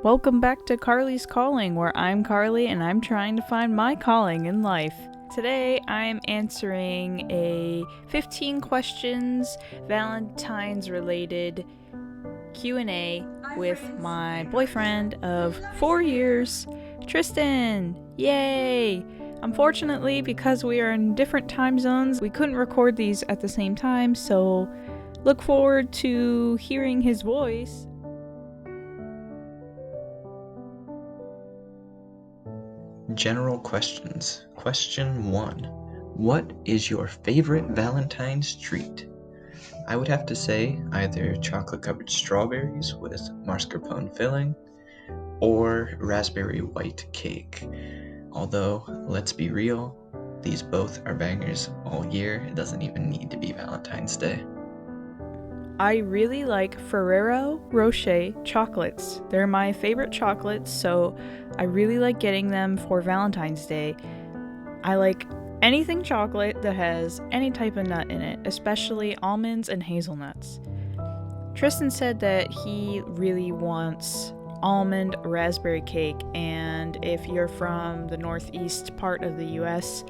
Welcome back to Carly's Calling, where I'm Carly and I'm trying to find my calling in life. Today I'm answering a 15 questions Valentine's related Q&A with my boyfriend of 4 years, Tristen. Yay! Unfortunately, because we are in different time zones, we couldn't record these at the same time, so look forward to hearing his voice. General questions. Question 1. What is your favorite Valentine's treat? I would have to say either chocolate-covered strawberries with mascarpone filling or raspberry white cake. Although, let's be real, these both are bangers all year. It doesn't even need to be Valentine's Day. I really like Ferrero Rocher chocolates. They're my favorite chocolates, so I really like getting them for Valentine's Day. I like anything chocolate that has any type of nut in it, especially almonds and hazelnuts. Tristen said that he really wants almond raspberry cake, and if you're from the northeast part of the US,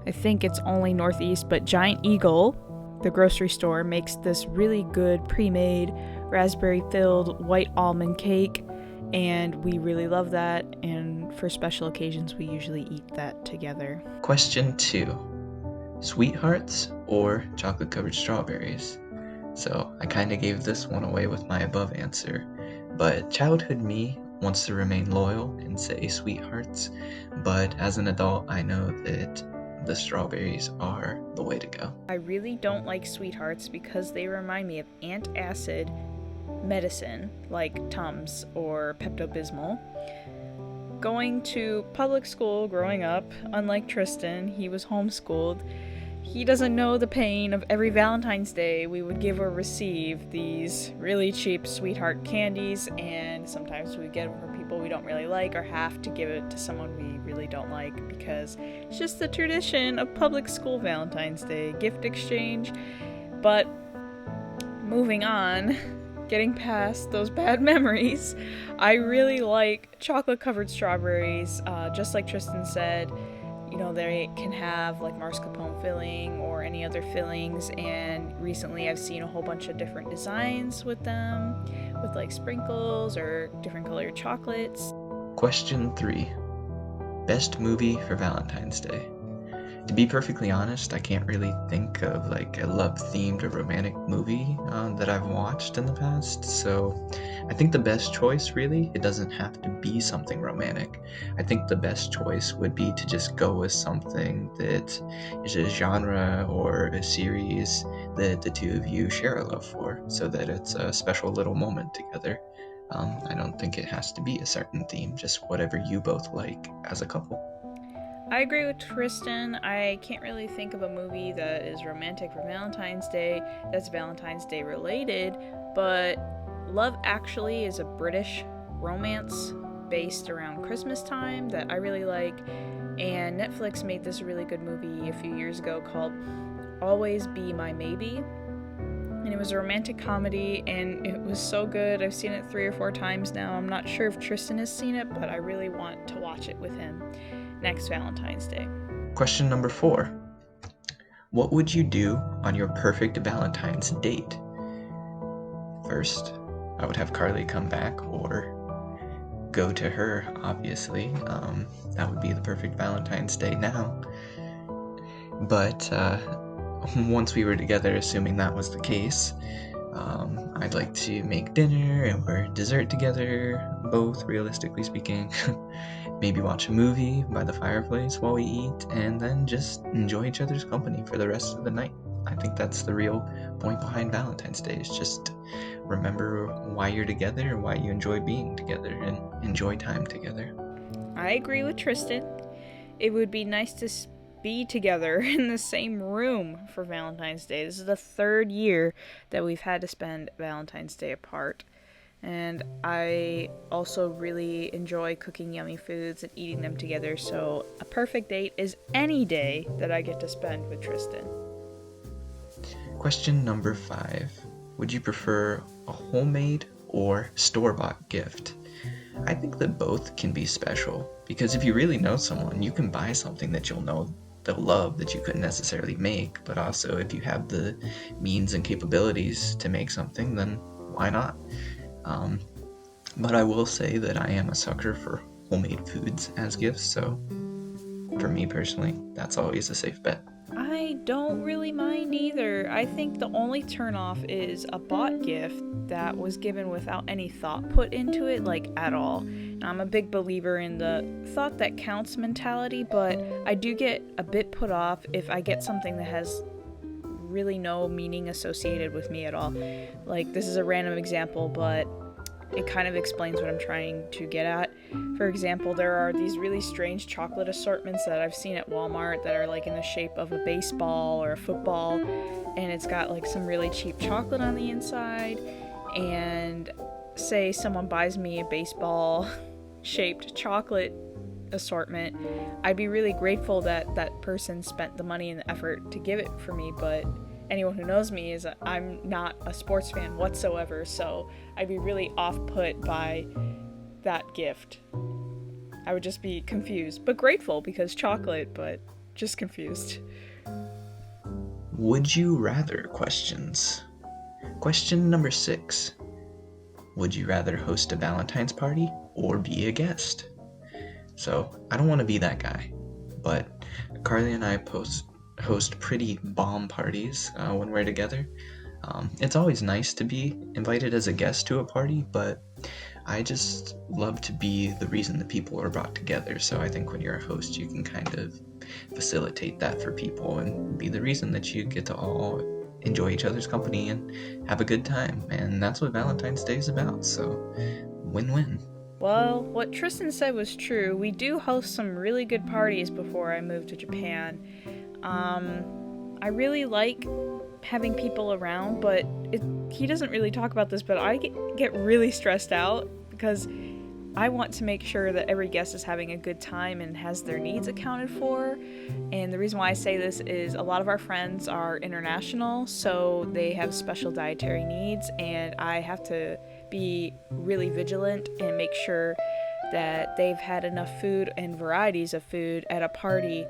I think it's only northeast, but Giant Eagle, the grocery store, makes this really good pre-made raspberry-filled white almond cake, and we really love that, and for special occasions we usually eat that together. Question 2. Sweethearts or chocolate-covered strawberries? So I kind of gave this one away with my above answer, but childhood me wants to remain loyal and say sweethearts, but as an adult I know that the strawberries are the way to go. I really don't like sweethearts because they remind me of antacid medicine like Tums or Pepto-Bismol. Going to public school growing up, unlike Tristen, he was homeschooled. He doesn't know the pain of every Valentine's Day we would give or receive these really cheap sweetheart candies, and sometimes we get them from people we don't really like or have to give it to someone we really don't like because it's just the tradition of public school Valentine's Day gift exchange. But moving on, getting past those bad memories, I really like chocolate-covered strawberries, just like Tristen said. You know, they can have like mascarpone filling or any other fillings, and recently I've seen a whole bunch of different designs with them, with like sprinkles or different colored chocolates. Question 3. Best movie for Valentine's Day? To be perfectly honest, I can't really think of like a love-themed or romantic movie that I've watched in the past, so I think the best choice really, it doesn't have to be something romantic. I think the best choice would be to just go with something that is a genre or a series that the two of you share a love for, so that it's a special little moment together. I don't think it has to be a certain theme, just whatever you both like as a couple. I agree with Tristen. I can't really think of a movie that is romantic for Valentine's Day that's Valentine's Day related, but Love Actually is a British romance based around Christmas time that I really like, and Netflix made this really good movie a few years ago called Always Be My Maybe, and it was a romantic comedy, and it was so good. I've seen it 3 or 4 times now. I'm not sure if Tristen has seen it, but I really want to watch it with him next Valentine's Day. Question number 4. What would you do on your perfect Valentine's date? First, I would have Carly come back or go to her, obviously. That would be the perfect Valentine's Day now. But once we were together, assuming that was the case, I'd like to make dinner or dessert together, both realistically speaking. Maybe watch a movie by the fireplace while we eat, and then just enjoy each other's company for the rest of the night. I think that's the real point behind Valentine's Day, is just remember why you're together, why you enjoy being together, and enjoy time together. I agree with Tristen. It would be nice to be together in the same room for Valentine's Day. This is the 3rd year that we've had to spend Valentine's Day apart. And I also really enjoy cooking yummy foods and eating them together, so a perfect date is any day that I get to spend with Tristen. Question number 5. Would you prefer a homemade or store-bought gift? I think that both can be special, because if you really know someone, you can buy something that you'll know they'll love that you couldn't necessarily make, but also if you have the means and capabilities to make something, then why not? But I will say that I am a sucker for homemade foods as gifts, so for me personally, that's always a safe bet. I don't really mind either. I think the only turnoff is a bought gift that was given without any thought put into it, like at all. I'm a big believer in the thought that counts mentality, but I do get a bit put off if I get something that has really no meaning associated with me at all. Like, this is a random example, but it kind of explains what I'm trying to get at. For example, there are these really strange chocolate assortments that I've seen at Walmart that are like in the shape of a baseball or a football, and it's got like some really cheap chocolate on the inside. And say someone buys me a baseball shaped chocolate assortment, I'd be really grateful that that person spent the money and the effort to give it for me, but anyone who knows me is I'm not a sports fan whatsoever, so I'd be really off-put by that gift. I would just be confused, but grateful because chocolate, but just confused. Would you rather questions? Question number 6. Would you rather host a Valentine's party or be a guest? So, I don't want to be that guy, but Carly and I host pretty bomb parties when we're together. It's always nice to be invited as a guest to a party, but I just love to be the reason that people are brought together. So I think when you're a host, you can kind of facilitate that for people and be the reason that you get to all enjoy each other's company and have a good time. And that's what Valentine's Day is about. So win-win. Well, what Tristen said was true. We do host some really good parties before I moved to Japan. I really like having people around, but he doesn't really talk about this, but I get really stressed out because I want to make sure that every guest is having a good time and has their needs accounted for. And the reason why I say this is a lot of our friends are international, so they have special dietary needs, and I have to be really vigilant and make sure that they've had enough food and varieties of food at a party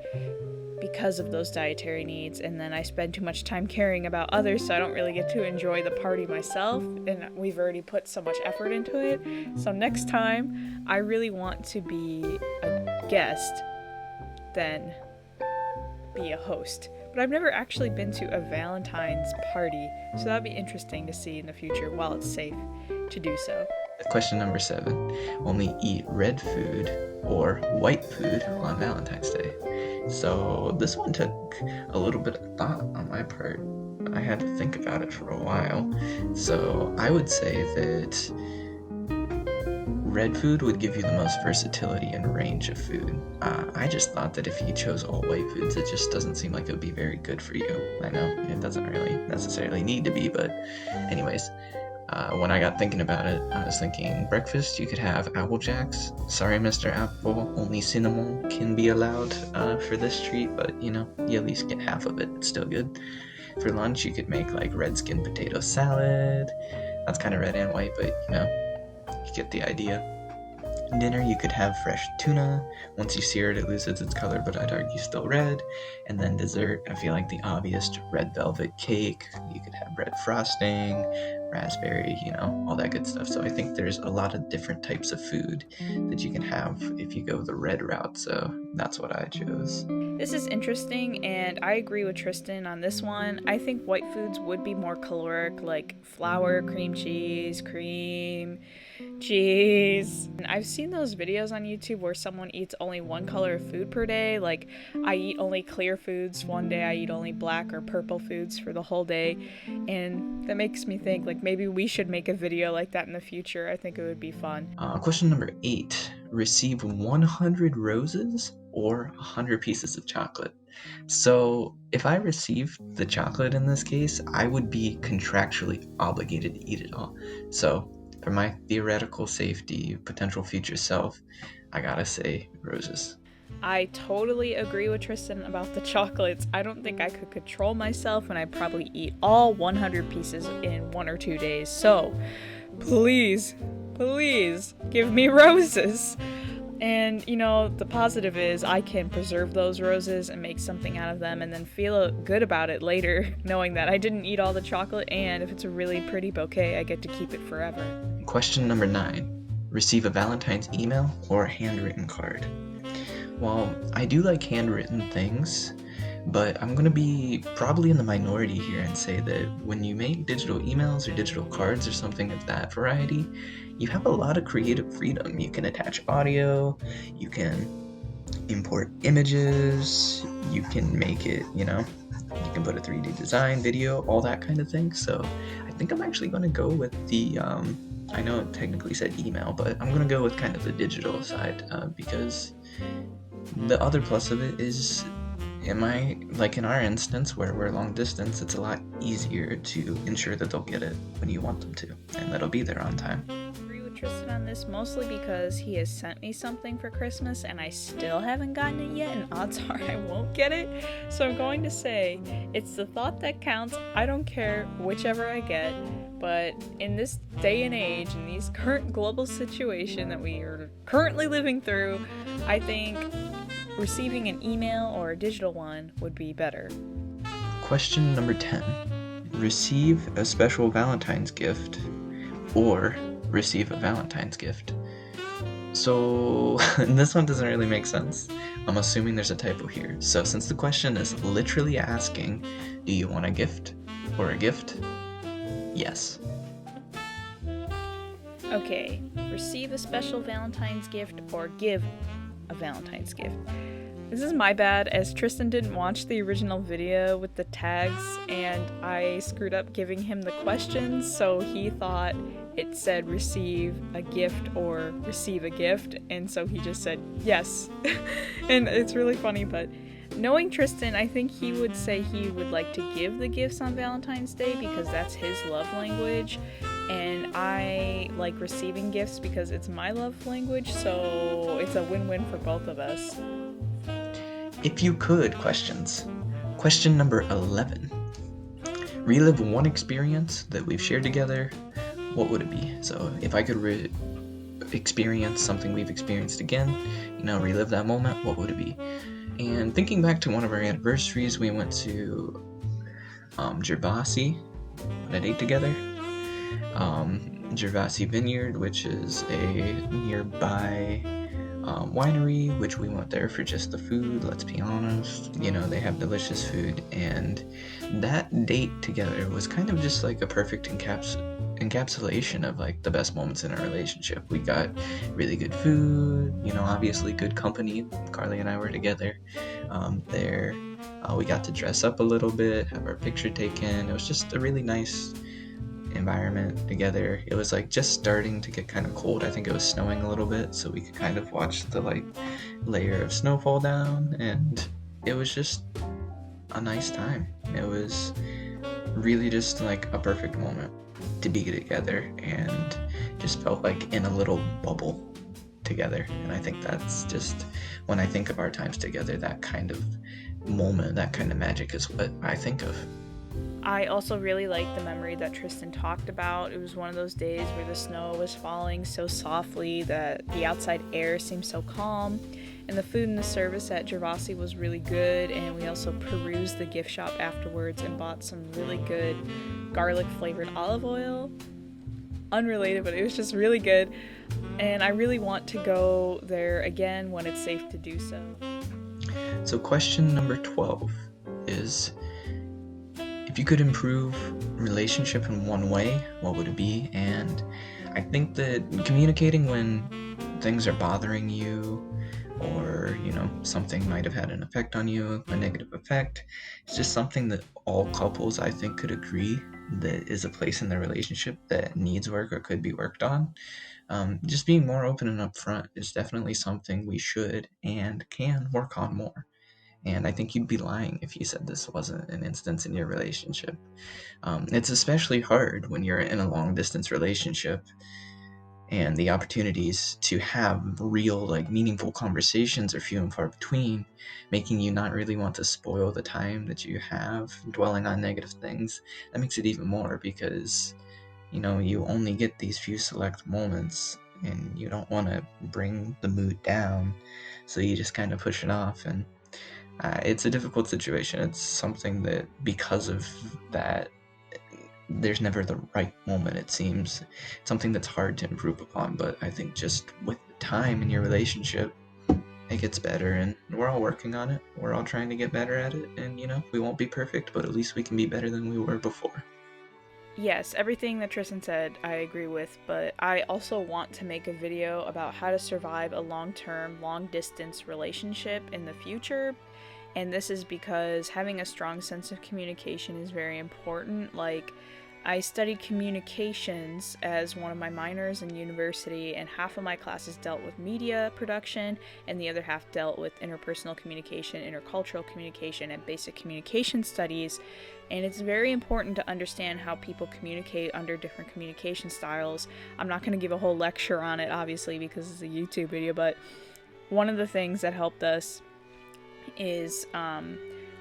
because of those dietary needs. And then I spend too much time caring about others, so I don't really get to enjoy the party myself, and we've already put so much effort into it. So next time I really want to be a guest than be a host. But I've never actually been to a Valentine's party, so that'd be interesting to see in the future while it's safe to do so. Question number 7. Only eat red food or white food on Valentine's Day. So this one took a little bit of thought on my part. I had to think about it for a while. So I would say that red food would give you the most versatility and range of food. I just thought that if you chose all white foods, it just doesn't seem like it would be very good for you. I know it doesn't really necessarily need to be, but anyways. When I got thinking about it, I was thinking breakfast, you could have Apple Jacks. Sorry, Mr. Apple, only cinnamon can be allowed for this treat, but you at least get half of it. It's still good. For lunch, you could make like red skin potato salad. That's kind of red and white, but you get the idea. Dinner, you could have fresh tuna. Once you sear it, it loses its color, but I'd argue still red. And then dessert, I feel like the obvious red velvet cake. You could have red frosting, raspberry, all that good stuff. So I think there's a lot of different types of food that you can have if you go the red route. So that's what I chose. This is interesting, and I agree with Tristen on this one. I think white foods would be more caloric, like flour, cream cheese. And I've seen those videos on YouTube where someone eats only one color of food per day. Like, I eat only clear foods one day, I eat only black or purple foods for the whole day. And that makes me think, like, maybe we should make a video like that in the future. I think it would be fun. Question number 8. Receive 100 roses or 100 pieces of chocolate. So if I received the chocolate in this case, I would be contractually obligated to eat it all. So for my theoretical safety, potential future self, I gotta say roses. I totally agree with Tristen about the chocolates. I don't think I could control myself, and I'd probably eat all 100 pieces in 1 or 2 days. So please Please give me roses. And, the positive is I can preserve those roses and make something out of them and then feel good about it later, knowing that I didn't eat all the chocolate, and if it's a really pretty bouquet, I get to keep it forever. Question number 9. Receive a Valentine's email or a handwritten card? Well, I do like handwritten things, but I'm going to be probably in the minority here and say that when you make digital emails or digital cards or something of that variety, you have a lot of creative freedom. You can attach audio, you can import images, you can make it, you can put a 3D design, video, all that kind of thing. So I think I'm actually going to go with the, I know it technically said email, but I'm going to go with kind of the digital side because the other plus of it is, in our instance where we're long distance, it's a lot easier to ensure that they'll get it when you want them to, and that'll be there on time. I agree with Tristen on this, mostly because he has sent me something for Christmas and I still haven't gotten it yet, and odds are I won't get it. So I'm going to say it's the thought that counts. I don't care whichever I get, but in this day and age, in these current global situation that we are currently living through, I think receiving an email or a digital one would be better. Question number 10. Receive a special Valentine's gift or receive a Valentine's gift. So this one doesn't really make sense. I'm assuming there's a typo here. So since the question is literally asking, do you want a gift or a gift? Yes. Okay, receive a special Valentine's gift or give a Valentine's gift. This is my bad, as Tristen didn't watch the original video with the tags and I screwed up giving him the questions, so he thought it said receive a gift or receive a gift, and so he just said yes. And it's really funny, but knowing Tristen, I think he would say he would like to give the gifts on Valentine's Day because that's his love language, and I like receiving gifts because it's my love language, so it's a win-win for both of us. If you could, questions. Question number 11. Relive one experience that we've shared together, what would it be? So if I could experience something we've experienced again, relive that moment, what would it be? And thinking back to one of our anniversaries, we went to Gervasi on a date together. Gervasi Vineyard, which is a nearby winery, which we went there for just the food, let's be honest. They have delicious food, and that date together was kind of just like a perfect encapsulation of like the best moments in our relationship. We got really good food, obviously good company. Carly and I were together there. We got to dress up a little bit, have our picture taken. It was just a really nice environment together. It was like just starting to get kind of cold. I think it was snowing a little bit, so we could kind of watch the like layer of snow fall down, and it was just a nice time. It was really just like a perfect moment to be together, and just felt like in a little bubble together. And I think that's just, when I think of our times together, that kind of moment, that kind of magic is what I think of. I also really liked the memory that Tristen talked about. It was one of those days where the snow was falling so softly that the outside air seemed so calm, and the food and the service at Gervasi was really good, and we also perused the gift shop afterwards and bought some really good garlic flavored olive oil. Unrelated, but it was just really good, and I really want to go there again when it's safe to do so. So question number 12 is, if you could improve relationship in one way, what would it be? And I think that communicating when things are bothering you, or something might have had an effect on you, a negative effect, it's just something that all couples, I think, could agree that is a place in their relationship that needs work or could be worked on. Just being more open and upfront is definitely something we should and can work on more. And I think you'd be lying if you said this wasn't an instance in your relationship. It's especially hard when you're in a long distance relationship, and the opportunities to have real, meaningful conversations are few and far between, making you not really want to spoil the time that you have dwelling on negative things. That makes it even more, because you only get these few select moments, and you don't want to bring the mood down, so you just kind of push it off. And it's a difficult situation. It's something that, because of that, there's never the right moment, it seems. It's something that's hard to improve upon, but I think just with time in your relationship, it gets better, and we're all working on it. We're all trying to get better at it, and we won't be perfect, but at least we can be better than we were before. Yes, everything that Tristen said I agree with, but I also want to make a video about how to survive a long-term, long-distance relationship in the future. And this is because having a strong sense of communication is very important. Like, I studied communications as one of my minors in university, and half of my classes dealt with media production, and the other half dealt with interpersonal communication, intercultural communication, and basic communication studies. And it's very important to understand how people communicate under different communication styles. I'm not going to give a whole lecture on it, obviously, because it's a YouTube video, but one of the things that helped us is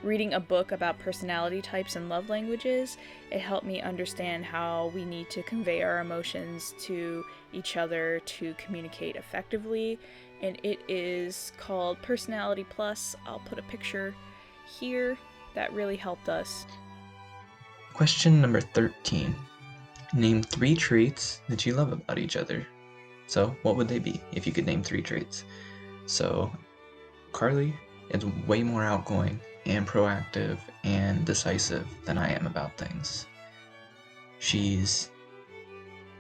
reading a book about personality types and love languages. It helped me understand how we need to convey our emotions to each other to communicate effectively. And it is called Personality Plus. I'll put a picture here. That really helped us. Question number 13. Name 3 traits that you love about each other. So, what would they be if you could name 3 traits? So, Carly is way more outgoing and proactive and decisive than I am about things. She's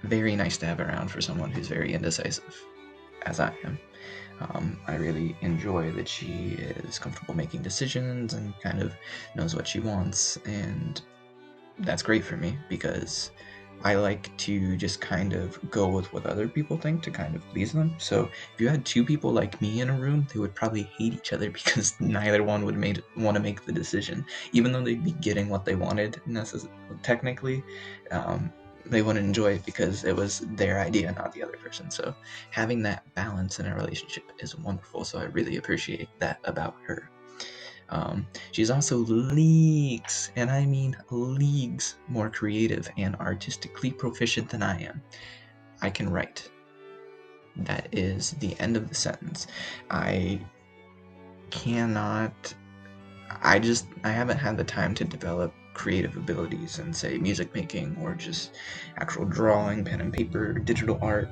very nice to have around for someone who's very indecisive, as I am. I really enjoy that she is comfortable making decisions and kind of knows what she wants, and that's great for me because I like to just kind of go with what other people think to kind of please them. So if you had 2 people like me in a room, they would probably hate each other because neither one would want to make the decision. Even though they'd be getting what they wanted, technically, they wouldn't enjoy it because it was their idea, not the other person. So having that balance in a relationship is wonderful. So I really appreciate that about her. She's also leagues, and I mean leagues, more creative and artistically proficient than I am. I can write. That is the end of the sentence. I cannot. I haven't had the time to develop creative abilities in, say, music making or just actual drawing, pen and paper, digital art.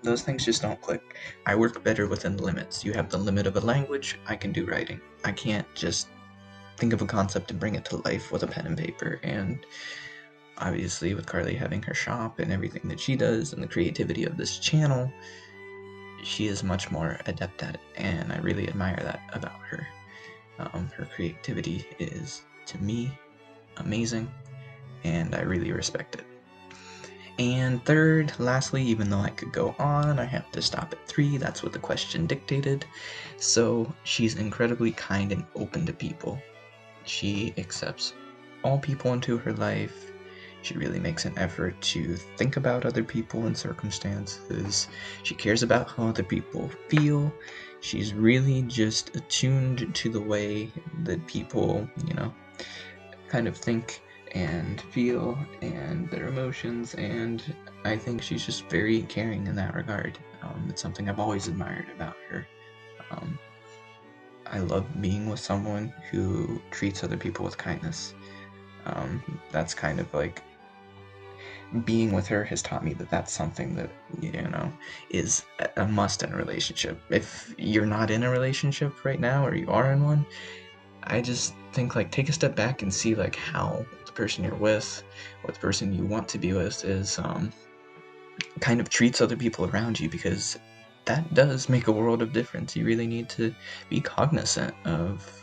Those things just don't click. I work better within the limits. You have the limit of a language, I can do writing. I can't just think of a concept and bring it to life with a pen and paper. And obviously, with Carly having her shop and everything that she does and the creativity of this channel, she is much more adept at it, and I really admire that about her. Her creativity is, to me, amazing, and I really respect it. And third, lastly, even though I could go on, I have to stop at 3. That's what the question dictated. So she's incredibly kind and open to people. She accepts all people into her life. She really makes an effort to think about other people and circumstances. She cares about how other people feel. She's really just attuned to the way that people, kind of think and feel and their emotions, and I think she's just very caring in that regard. It's something I've always admired about her. I love being with someone who treats other people with kindness. That's kind of like, being with her has taught me that that's something that, is a must in a relationship. If you're not in a relationship right now, or you are in one, I just think, like, take a step back and see, like, how the person you're with, or the person you want to be with is, kind of treats other people around you, because that does make a world of difference. You really need to be cognizant of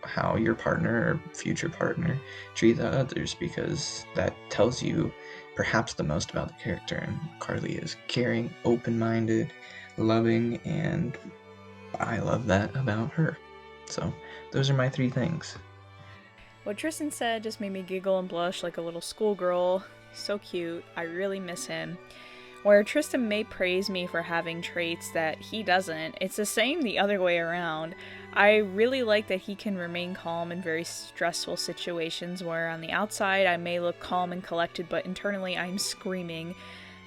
how your partner or future partner treats others, because that tells you perhaps the most about the character. And Carly is caring, open-minded, loving, and I love that about her. So those are my 3 things. What Tristen said just made me giggle and blush like a little schoolgirl. So cute. I really miss him. Where Tristen may praise me for having traits that he doesn't, it's the same the other way around. I really like that he can remain calm in very stressful situations where on the outside I may look calm and collected, but internally I'm screaming.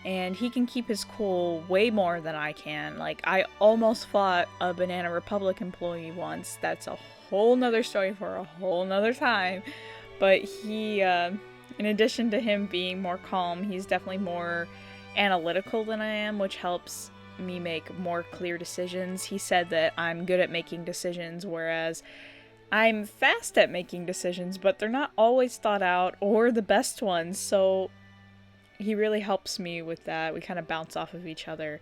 And he can keep his cool way more than I can. Like, I almost fought a Banana Republic employee once. That's a whole nother story for a whole nother time. But he, in addition to him being more calm, he's definitely more analytical than I am, which helps me make more clear decisions. He said that I'm good at making decisions, whereas I'm fast at making decisions, but they're not always thought out or the best ones, so he really helps me with that. We kind of bounce off of each other.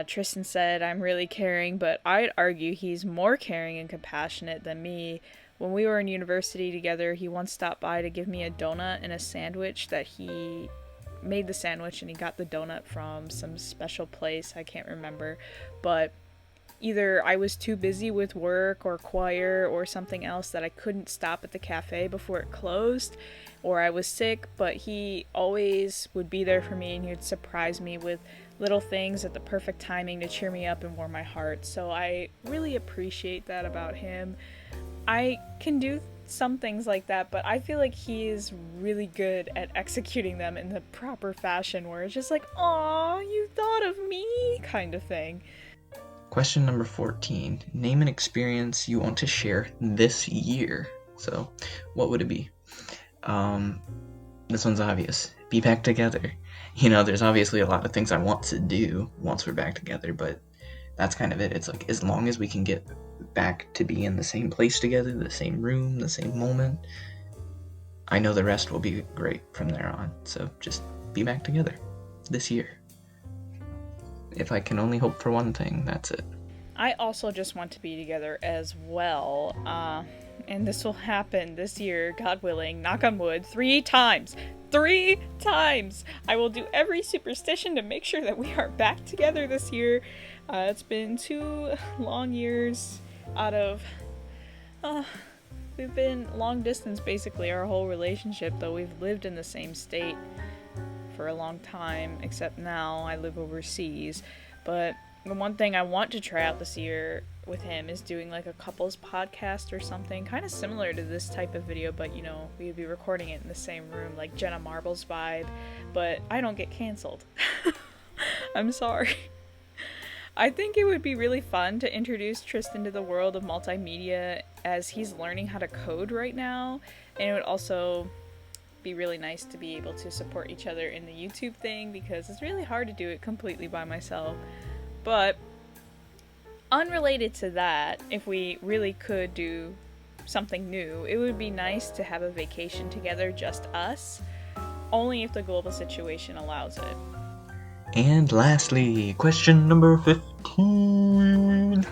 Tristen said I'm really caring, but I'd argue he's more caring and compassionate than me. When we were in university together, he once stopped by to give me a donut and a sandwich. That he made the sandwich and he got the donut from some special place, I can't remember, but either I was too busy with work or choir or something else that I couldn't stop at the cafe before it closed, or I was sick, but he always would be there for me and he would surprise me with little things at the perfect timing to cheer me up and warm my heart. So I really appreciate that about him. I can do some things like that, but I feel like he is really good at executing them in the proper fashion where it's just like, "Aw, you thought of me," kind of thing. Question number 14. Name an experience you want to share this year. So, what would it be? This one's obvious. Be back together. There's obviously a lot of things I want to do once we're back together, but that's kind of it. It's like, as long as we can get back to be in the same place together, the same room, the same moment, I know the rest will be great from there on. So just be back together this year. If I can only hope for one thing, that's it. I also just want to be together as well. And this will happen this year, God willing, knock on wood, 3 times. 3 times! I will do every superstition to make sure that we are back together this year. It's been 2 long years out of... we've been long distance basically our whole relationship, though we've lived in the same state for a long time, except now I live overseas. But the one thing I want to try out this year with him is doing like a couples podcast or something, kind of similar to this type of video, but we would be recording it in the same room, like Jenna Marbles vibe, but I don't get canceled. I'm sorry. I think it would be really fun to introduce Tristen to the world of multimedia as he's learning how to code right now, and it would also be really nice to be able to support each other in the YouTube thing, because it's really hard to do it completely by myself. But unrelated to that, if we really could do something new, it would be nice to have a vacation together, just us, only if the global situation allows it. And lastly, question number 15.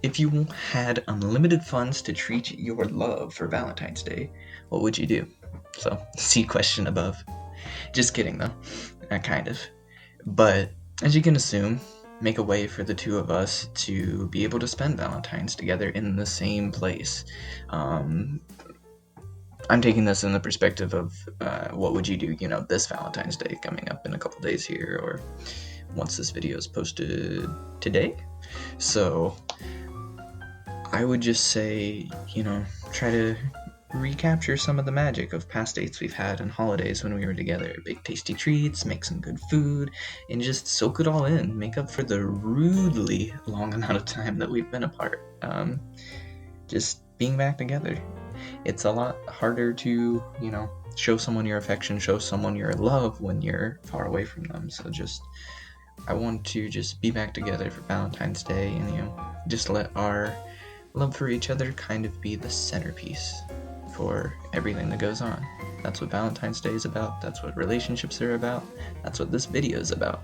If you had unlimited funds to treat your love for Valentine's Day, what would you do? So, see question above. Just kidding though, kind of. But, as you can assume, make a way for the two of us to be able to spend Valentine's together in the same place. I'm taking this in the perspective of what would you do, this Valentine's Day coming up in a couple days here, or once this video is posted today. So I would just say, try to recapture some of the magic of past dates we've had and holidays when we were together. Bake tasty treats, make some good food, and just soak it all in. Make up for the rudely long amount of time that we've been apart. Just being back together. It's a lot harder to, show someone your affection, show someone your love when you're far away from them. So I want to just be back together for Valentine's Day and, just let our love for each other kind of be the centerpiece for everything that goes on. That's what Valentine's Day is about. That's what relationships are about. That's what this video is about.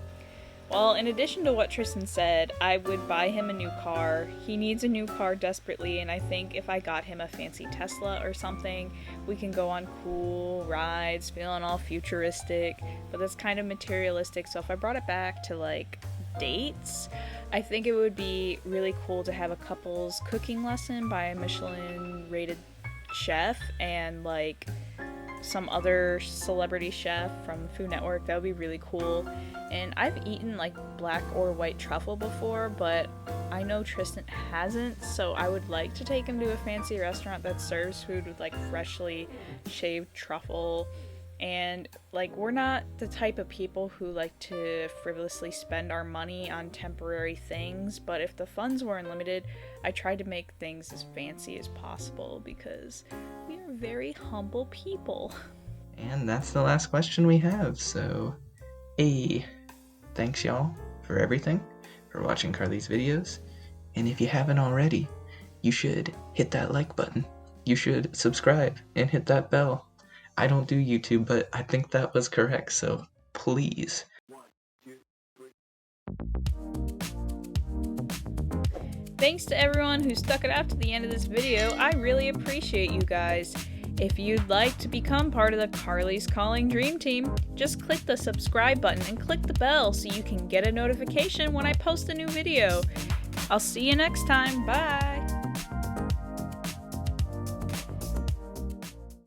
Well, in addition to what Tristen said, I would buy him a new car. He needs a new car desperately, and I think if I got him a fancy Tesla or something, we can go on cool rides, feeling all futuristic, but that's kind of materialistic. So if I brought it back to like dates, I think it would be really cool to have a couple's cooking lesson by a Michelin rated chef, and like some other celebrity chef from Food Network. That would be really cool. And I've eaten like black or white truffle before, but I know Tristen hasn't, so I would like to take him to a fancy restaurant that serves food with like freshly shaved truffle. And like, we're not the type of people who like to frivolously spend our money on temporary things, but if the funds were unlimited, I tried to make things as fancy as possible because we are very humble people. And that's the last question we have. So, thanks y'all for everything, for watching Carly's videos. And if you haven't already, you should hit that like button. You should subscribe and hit that bell. I don't do YouTube, but I think that was correct, so please. Thanks to everyone who stuck it out to the end of this video. I really appreciate you guys. If you'd like to become part of the Carly's Calling Dream Team, just click the subscribe button and click the bell so you can get a notification when I post a new video. I'll see you next time. Bye!